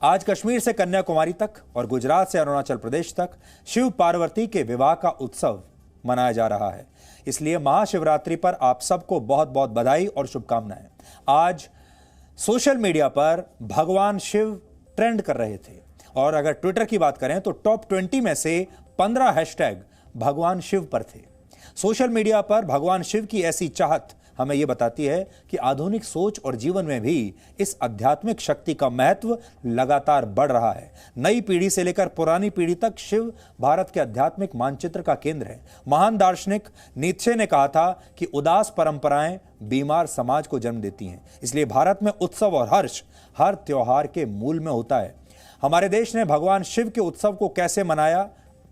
आज कश्मीर से कन्याकुमारी तक और गुजरात से अरुणाचल प्रदेश तक शिव पार्वती के विवाह का उत्सव मनाया जा रहा है। इसलिए महाशिवरात्रि पर आप सबको बहुत बहुत बधाई और शुभकामनाएं। आज सोशल मीडिया पर भगवान शिव ट्रेंड कर रहे थे और अगर ट्विटर की बात करें तो टॉप 20 में से 15 हैशटैग भगवान शिव पर थे। सोशल मीडिया पर भगवान शिव की ऐसी चाहत हमें यह बताती है कि आधुनिक सोच और जीवन में भी इस आध्यात्मिक शक्ति का महत्व लगातार बढ़ रहा है। नई पीढ़ी से लेकर पुरानी पीढ़ी तक शिव भारत के आध्यात्मिक मानचित्र का केंद्र है। महान दार्शनिक नीत्शे ने कहा था कि उदास परंपराएं बीमार समाज को जन्म देती हैं। इसलिए भारत में उत्सव और हर्ष हर त्योहार के मूल में होता है। हमारे देश ने भगवान शिव के उत्सव को कैसे मनाया,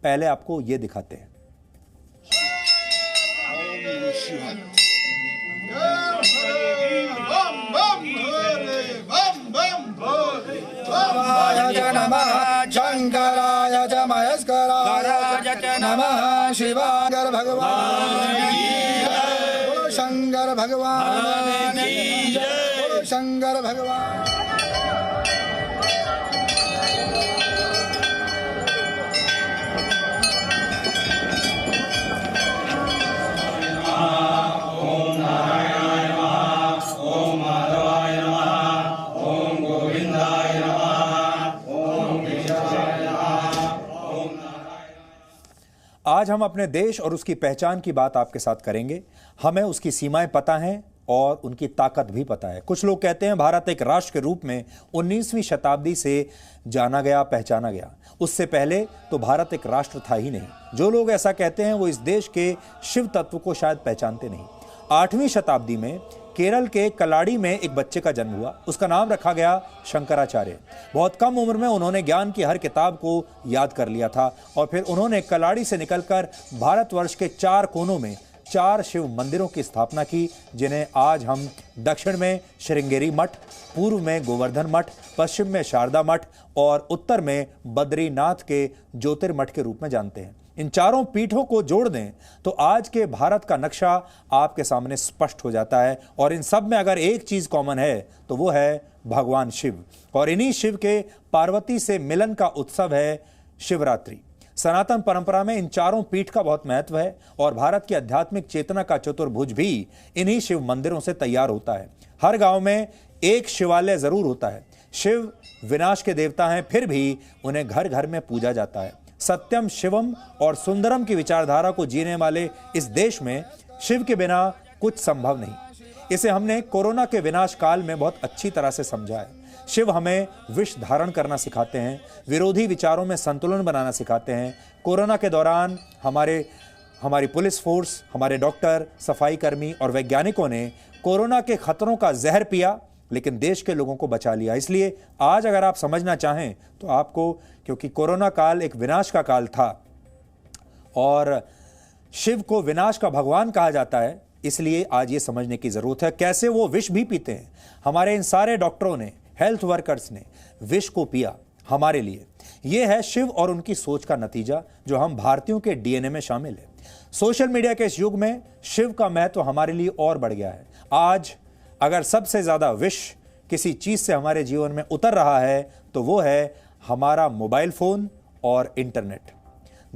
पहले आपको यह दिखाते हैं। शंकराय च महेश्वराय नमः शिवाय भगवान शंकर भगवान शंकर भगवान। आज हम अपने देश और उसकी पहचान की बात आपके साथ करेंगे। हमें उसकी सीमाएं पता हैं और उनकी ताकत भी पता है। कुछ लोग कहते हैं भारत एक राष्ट्र के रूप में 19वीं शताब्दी से जाना गया, पहचाना गया। उससे पहले तो भारत एक राष्ट्र था ही नहीं। जो लोग ऐसा कहते हैं वो इस देश के शिव तत्व को शायद पहचानते नहीं। 8वीं शताब्दी में केरल के कलाड़ी में एक बच्चे का जन्म हुआ। उसका नाम रखा गया शंकराचार्य। बहुत कम उम्र में उन्होंने ज्ञान की हर किताब को याद कर लिया था और फिर उन्होंने कलाड़ी से निकलकर भारतवर्ष के 4 कोनों में 4 शिव मंदिरों की स्थापना की, जिन्हें आज हम दक्षिण में श्रृंगेरी मठ, पूर्व में गोवर्धन मठ, पश्चिम में शारदा मठ और उत्तर में बद्रीनाथ के ज्योतिर्मठ के रूप में जानते हैं। इन चारों पीठों को जोड़ दें तो आज के भारत का नक्शा आपके सामने स्पष्ट हो जाता है और इन सब में अगर एक चीज कॉमन है तो वो है भगवान शिव। और इन्हीं शिव के पार्वती से मिलन का उत्सव है शिवरात्रि। सनातन परंपरा में इन चारों पीठ का बहुत महत्व है और भारत की आध्यात्मिक चेतना का चतुर्भुज भी इन्हीं शिव मंदिरों से तैयार होता है। हर गांव में एक शिवालय जरूर होता है। शिव विनाश के देवता हैं, फिर भी उन्हें घर घर में पूजा जाता है। सत्यम शिवम और सुंदरम की विचारधारा को जीने वाले इस देश में शिव के बिना कुछ संभव नहीं। इसे हमने कोरोना के विनाश काल में बहुत अच्छी तरह से समझा है। शिव हमें विष धारण करना सिखाते हैं, विरोधी विचारों में संतुलन बनाना सिखाते हैं। कोरोना के दौरान हमारी पुलिस फोर्स, हमारे डॉक्टर, सफाई कर्मी और वैज्ञानिकों ने कोरोना के खतरों का जहर पिया, लेकिन देश के लोगों को बचा लिया। इसलिए आज अगर आप समझना चाहें तो आपको, क्योंकि कोरोना काल एक विनाश का काल था और शिव को विनाश का भगवान कहा जाता है, इसलिए आज ये समझने की जरूरत है कैसे वो विष भी पीते हैं। हमारे इन सारे डॉक्टरों ने, हेल्थ वर्कर्स ने विष को पिया हमारे लिए। यह है शिव और उनकी सोच का नतीजा जो हम भारतीयों के डीएनए में शामिल है। सोशल मीडिया के इस युग में शिव का महत्व हमारे लिए और बढ़ गया है। आज अगर सबसे ज्यादा विष किसी चीज से हमारे जीवन में उतर रहा है तो वो है हमारा मोबाइल फोन और इंटरनेट।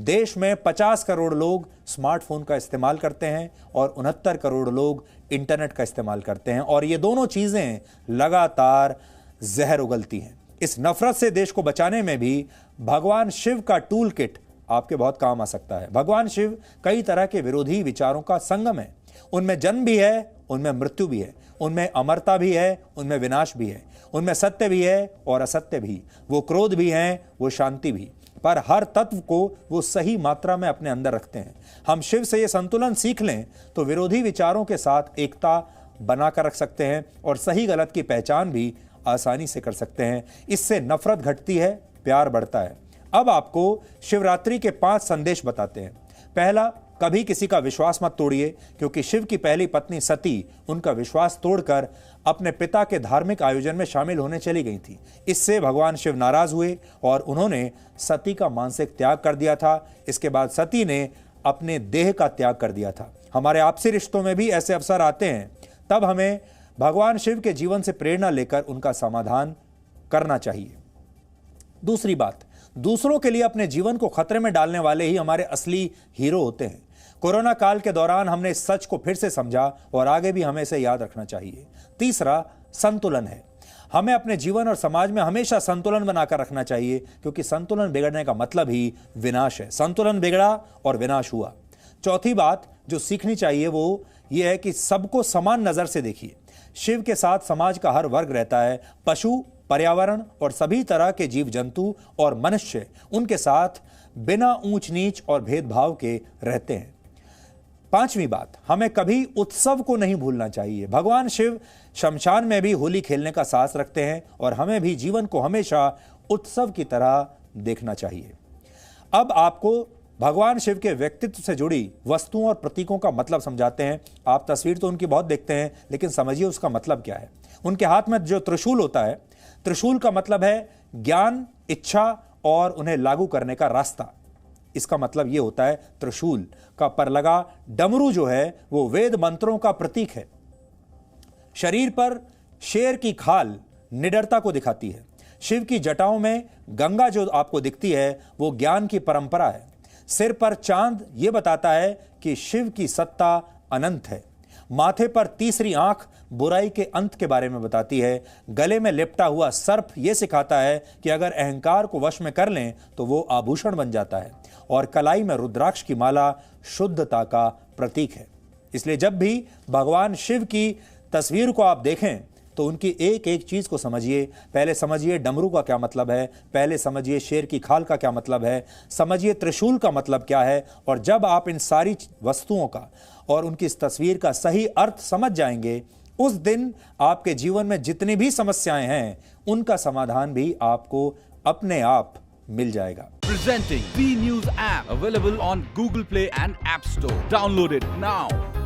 देश में 50 करोड़ लोग स्मार्टफोन का इस्तेमाल करते हैं और 69 करोड़ लोग इंटरनेट का इस्तेमाल करते हैं और ये दोनों चीजें लगातार जहर उगलती हैं। इस नफरत से देश को बचाने में भी भगवान शिव का टूल किट आपके बहुत काम आ सकता है। भगवान शिव कई तरह के विरोधी विचारों का संगम है। उनमें जन्म भी है, उनमें मृत्यु भी है, उनमें अमरता भी है, उनमें विनाश भी है, उनमें सत्य भी है और असत्य भी। वो क्रोध भी हैं, वो शांति भी, पर हर तत्व को वो सही मात्रा में अपने अंदर रखते हैं। हम शिव से ये संतुलन सीख लें तो विरोधी विचारों के साथ एकता बनाकर रख सकते हैं और सही गलत की पहचान भी आसानी से कर सकते हैं। इससे नफरत घटती है, प्यार बढ़ता है। अब आपको शिवरात्रि के 5 संदेश बताते हैं। पहला, कभी किसी का विश्वास मत तोड़िए, क्योंकि शिव की पहली पत्नी सती उनका विश्वास तोड़कर अपने पिता के धार्मिक आयोजन में शामिल होने चली गई थी। इससे भगवान शिव नाराज हुए और उन्होंने सती का मानसिक त्याग कर दिया था। इसके बाद सती ने अपने देह का त्याग कर दिया था। हमारे आपसी रिश्तों में भी ऐसे अवसर आते हैं, तब हमें भगवान शिव के जीवन से प्रेरणा लेकर उनका समाधान करना चाहिए। दूसरी बात, दूसरों के लिए अपने जीवन को खतरे में डालने वाले ही हमारे असली हीरो होते हैं। कोरोना काल के दौरान हमने इस सच को फिर से समझा और आगे भी हमें इसे याद रखना चाहिए। तीसरा, संतुलन है। हमें अपने जीवन और समाज में हमेशा संतुलन बनाकर रखना चाहिए, क्योंकि संतुलन बिगड़ने का मतलब ही विनाश है। संतुलन बिगड़ा और विनाश हुआ। चौथी बात जो सीखनी चाहिए वो ये है कि सबको समान नजर से देखिए। शिव के साथ समाज का हर वर्ग रहता है। पशु, पर्यावरण और सभी तरह के जीव जंतु और मनुष्य उनके साथ बिना ऊंच नीच और भेदभाव के रहते हैं। पांचवी बात, हमें कभी उत्सव को नहीं भूलना चाहिए। भगवान शिव शमशान में भी होली खेलने का साहस रखते हैं और हमें भी जीवन को हमेशा उत्सव की तरह देखना चाहिए। अब आपको भगवान शिव के व्यक्तित्व से जुड़ी वस्तुओं और प्रतीकों का मतलब समझाते हैं। आप तस्वीर तो उनकी बहुत देखते हैं, लेकिन समझिए उसका मतलब क्या है। उनके हाथ में जो त्रिशूल होता है, त्रिशूल का मतलब है ज्ञान, इच्छा और उन्हें लागू करने का रास्ता। इसका मतलब यह होता है त्रिशूल का पर लगा डमरू जो है वो वेद मंत्रों का प्रतीक है। शरीर पर शेर की खाल निडरता को दिखाती है। शिव की जटाओं में गंगा जो आपको दिखती है वो ज्ञान की परंपरा है। सिर पर चांद ये बताता है कि शिव की सत्ता अनंत है। माथे पर तीसरी आंख बुराई के अंत के बारे में बताती है। गले में लिपटा हुआ सर्प यह सिखाता है कि अगर अहंकार को वश में कर लें तो वो आभूषण बन जाता है। और कलाई में रुद्राक्ष की माला शुद्धता का प्रतीक है। इसलिए जब भी भगवान शिव की तस्वीर को आप देखें तो उनकी एक एक चीज को समझिए। पहले समझिए डमरू का क्या मतलब है, पहले समझिए शेर की खाल का क्या मतलब है, समझिए त्रिशूल का मतलब क्या है। और जब आप इन सारी वस्तुओं का और उनकी इस तस्वीर का सही अर्थ समझ जाएंगे, उस दिन आपके जीवन में जितनी भी समस्याएं हैं उनका समाधान भी आपको अपने आप मिल जाएगा। Presenting B News app available on Google Play and App Store. Download it now.